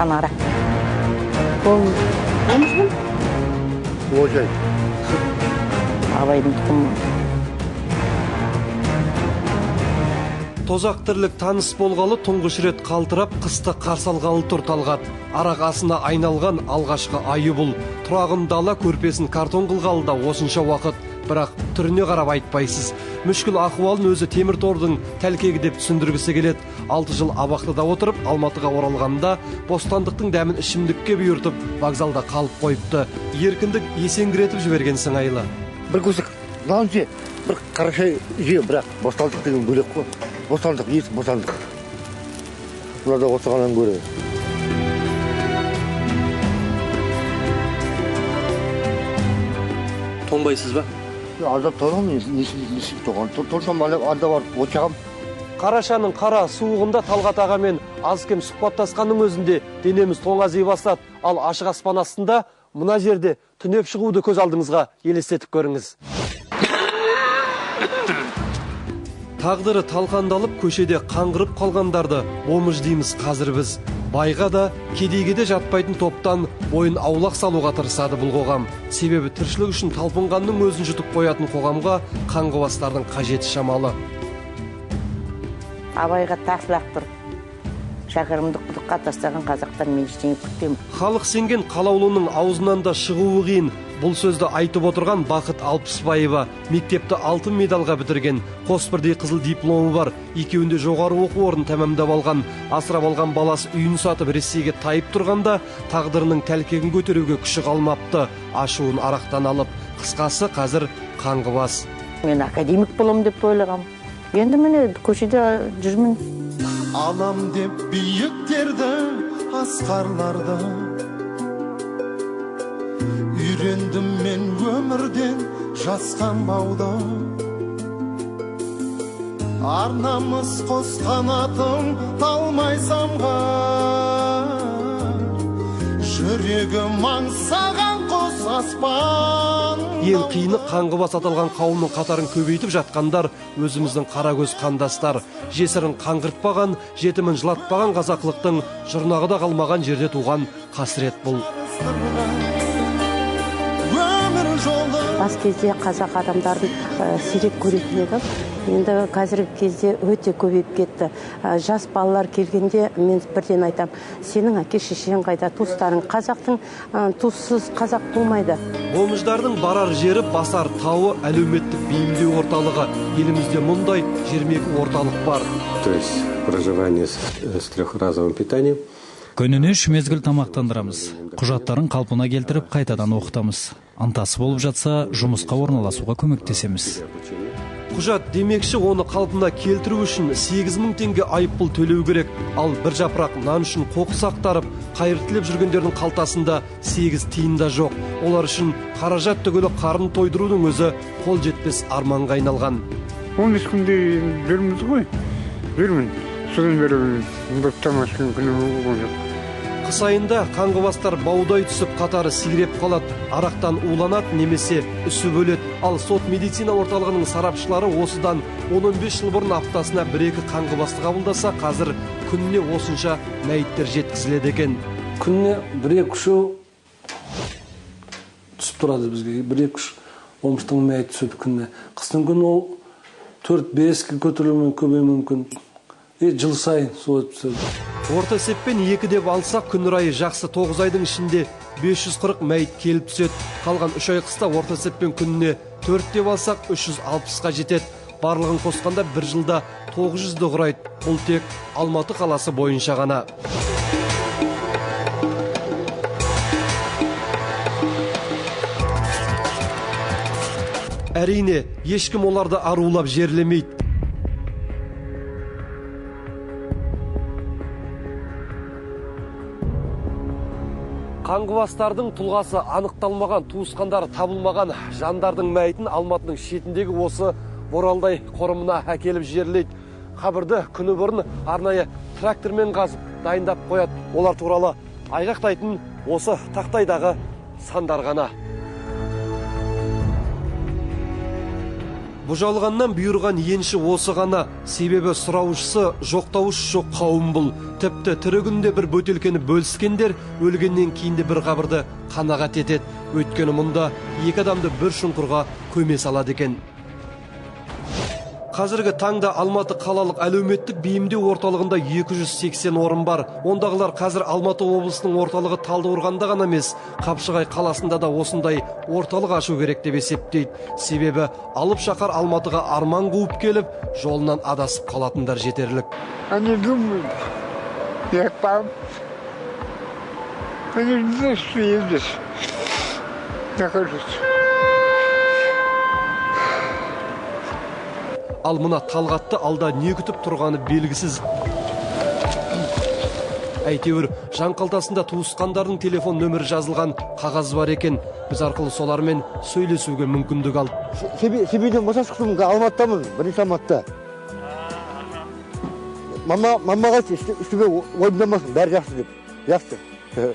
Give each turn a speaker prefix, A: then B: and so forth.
A: Ана қара. Болмышмын?
B: Ожай.
A: Абайдың тұқымы.
C: Тозақ тірлік таныс болғалы тұңғыш рет қалтырап, қысты қарсы алғалы тұр Талғат. Арақ асына айналған алғашқы айы бұл. Тұрағын дала, көрпесін картон қылғалы да осынша уақыт. Бірақ түріне қарап айтпайсыз. Мүшкіл ахуалын өзі темір тордың тәлкегі деп түсіндіргісі келеді. 6 жыл абақтыда отырып, Алматыға оралғанда бостандықтың дәмін ішімдікке бұйыртып, вокзалда қалып қойыпты. Еркіндік есеңгіретіп жіберген сыңайлы.
B: Бір көсік нан же, бір қарашай же, бірақ бостандық деген бөлек қой. Бостандық, есік бостандық. Бұларда осығаннан көрі.
C: Тонбайсыз ба?
B: Аздап тоғам, несіп тоғам. Торсам анда барып очағам.
C: Қарашаның қара суығында Талғат ағамен аз кем сұхбаттасқанның өзінде денеміз тоңази бастады. Ал ашық аспан астында мына жерде түнеп шығуды көз алдыңызға елестетіп көріңіз. Тағдыры талқандалып, көшеде қаңғырып қалғандарды бомыж дейміз қазір біз. Байға да, кедейге де жатпайтын топтан бойын аулақ салуға тырысады бұл қоғам. Себебі тіршілік үшін талпынғанның өзін жұтып қоятын қоғамға қаңғыбастардың қажеті шамалы.
A: Абайға тақлақ тұр. Шақырымды құдыққа тастаған қазақтар мен ештеңе күтпеймін.
C: Халық сенген қалаулының аузынан да шығуы қиын. Бұл сөзді айтып отырған Бақыт Алпысбаева. Мектепті алтын медалға бітірген, қос бірдей қызыл дипломы бар. Екеуінде жоғары оқу орнын тәмамдап алған. Асырап алған баласы үйін сатып Ресейге тайып тұрғанда тағдырының тәлкегін көтеруге күші қалмапты. Ашуын арақтан алып, қысқасы қазір қаңғыбас.
A: Мен академик болам деп ойлағам. Енді міне көшеде жүрмін.
D: Алам деп биіктерді, асқарларды үйрендім мен өмірден жасқанбауды. Арнамыз қосқан атым талмай самғар, жүрегім аңсаған қос аспан.
C: Ең қиыны қаңғыбас аталған қауымның қатарын көбейтіп жатқандар өзіміздің қарагөз қандастар. Жесірін қаңғыртпаған, жетімін жылатпаған қазақлықтың жұрнағыда қалмаған жерде туған қасірет бұл.
E: Бас кезде қазақ адамдарын сирек көретін едім. Енді қазіргі кезде өте көбейіп кетті. Жас балалар келгенде мен бірден айтам, сенің әке шешең қайда, туыстарың? Қазақтың туыссыз қазақ болмайды.
C: Бомждардың барар жері басар тауы әлеуметтік бейімдеу орталығы. Елімізде мұндай 22 орталық бар.
F: То есть проживание с трехразовым питанием.
G: Күніне 3 мезгіл тамақтандырамыз. Құжаттарын қалпына келтіріп қайтадан оқытамыз. Антасы болып жатса, жұмысқа орналасуға көмектесеміз.
C: Құжат демекші, оны қалпына келтіру үшін 8.000 теңге айыппұл төлеу керек. Ал бір жапырақ нан үшін қоқыс ақтарып, қайыртілеп жүргендердің қалтасында 8 тиын да жоқ. Олар үшін қаражат түгілі қарын тойдырудың өзі қол жетпес арманға айналған.
H: 15 күнде берміз ғой. Бермін. Содан бері бір тамашқан күні болған жоқ.
C: Қыс айында қаңғыбастар баудай түсіп қатары сиреп қалады, арақтан уланады немесе үсі бөледі. Ал сот медицина орталығының сарапшылары осыдан 15 жыл бұрын аптасына 1-2 қаңғыбасты қабылдаса, қазір күніне осынша мәйіттер жеткізіледі екен.
I: Күніне 1-2 түсіп тұрады бізге, 1-2 омыштың мәйіт түседі күніне. Қыстың күні ол 4-5-ке көтерілуі мүмкін. Жыл сайын солай түседі.
C: Орта есеппен 2 деп алсақ, күн райы жақсы 9 айдың ішінде 540 мәйіт келіп түседі. Қалған 3 ай қыста орта есеппен күніне 4 деп алсақ 360-ға жетеді. Барлығын қосқанда бір жылда 900-ді құрайды. Бұл тек Алматы қаласы бойынша ғана. Әрине, ешкім оларды арулап жерлемейді. Қаңғыбастардың тұлғасы анықталмаған, туысқандары табылмаған жандардың мәйітін Алматының шетіндегі осы Боралдай қорымына әкеліп жерлейді. Қабірді күні бұрын арнайы трактормен қазып дайындап қояды. Олар туралы айғақтайтын осы тақтайдағы сандар ғана. Бұжалғаннан бұйырған енші осы ғана. Себебі сұраушысы жоқтауыш жоқ қауым бұл. Тіпті тірі күнде бір бөтелкені бөліскендер өлгеннен кейінде бір қабырды қанағат етеді. Өйткені мұнда екі адамды бір шұңқырға көме салады екен. Қазіргі таңда Алматы қалалық әлеуметтік бейімдеу орталығында 280 орын бар. Ондағылар қазір Алматы облысының орталығы Талдықорғанда ғана емес, Қапшағай қаласында да осындай орталық ашу керек деп есептейді. Себебі алып шақар Алматыға арман қуып келіп, жолынан адасып қалатындар жетерлік.
H: Они думают, я там. Они не знают, что я здесь нахожусь.
C: Ал мына Талғатты алда не күтіп тұрғаны белгісіз. Әйтеуір, жан қалтасында туысқандардың телефон нөмірі жазылған қағаз бар екен. Біз арқылы солармен сөйлесуге мүмкіндік алды.
B: Семейден баса шықтым, Алматыдамын, бірінші Алматыда. Мамаға үстіме ойындамасын, бәрі жақсы деп. Жақсы.